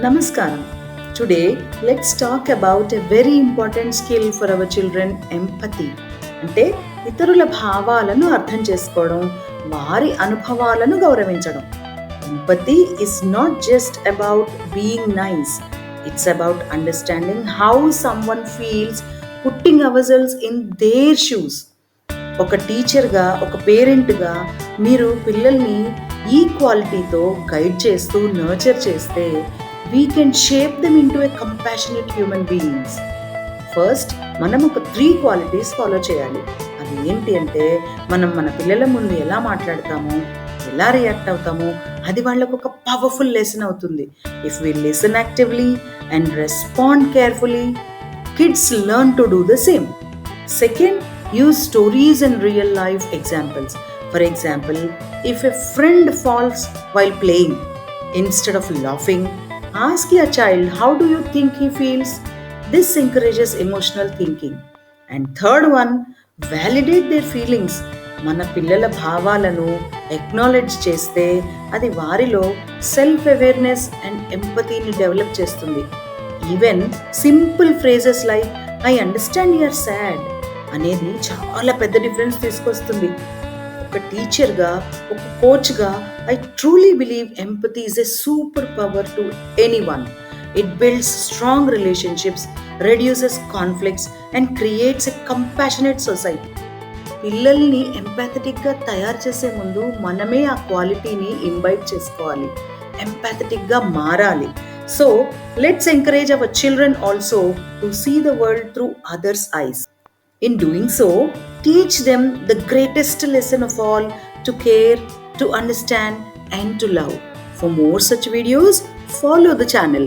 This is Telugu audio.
Namaskaram. Today, let's talk about a very important skill for our children, empathy. అంటే ఇతరుల భావాలను అర్థం చేసుకోవడం, వారి అనుభవాలను గౌరవించడం. Empathy is not just about being nice. It's about understanding how someone feels, putting ourselves in their shoes. ఒక టీచర్గా, ఒక పేరెంట్గా మీరు పిల్లల్ని ఈ క్వాలిటీతో గైడ్ చేస్తూ నర్చర్ చేస్తే we can shape them in to a compassionate human beings. First మనం ఒక 3 క్వాలిటీస్ ఫాలో చేయాలి. అవి ఏంటి అంటే, మనం మన పిల్లల ముందు ఎలా మాట్లాడతామో, ఎలా రియాక్ట్ అవుతామో, అది వాళ్ళకు ఒక పవర్ఫుల్ లెసన్ అవుతుంది. If we listen actively and respond carefully, kids learn to do the same. Second, use stories and real life examples. For example, if a friend falls while playing, instead of laughing, ask your child, how do you think he feels? This encourages emotional thinking. And third one, validate their feelings. మన పిల్లల భావాలను ఎక్నాలెడ్జ్ చేస్తే అది వారిలో సెల్ఫ్ అవేర్నెస్ అండ్ ఎంపతీని డెవలప్ చేస్తుంది. Even simple phrases like I understand you're sad అనేది చాలా పెద్ద డిఫరెన్స్ తీసుకొస్తుంది. ఒక టీచర్గా, ఒక కోచ్గా, I truly believe empathy is a super power to anyone. It builds strong relationships, reduces conflicts and creates a compassionate society. పిల్లల్ని ఎంపాథటిక్గా తయారు చేసే ముందు మనమే ఆ క్వాలిటీని ఇంబైట్ చేసుకోవాలి, ఎంపాథటిక్గా మారాలి. So let's encourage our children also to see the world through others eyes. In doing so, teach them the greatest lesson of all, to care, to understand, and to love. For more such videos, follow the channel.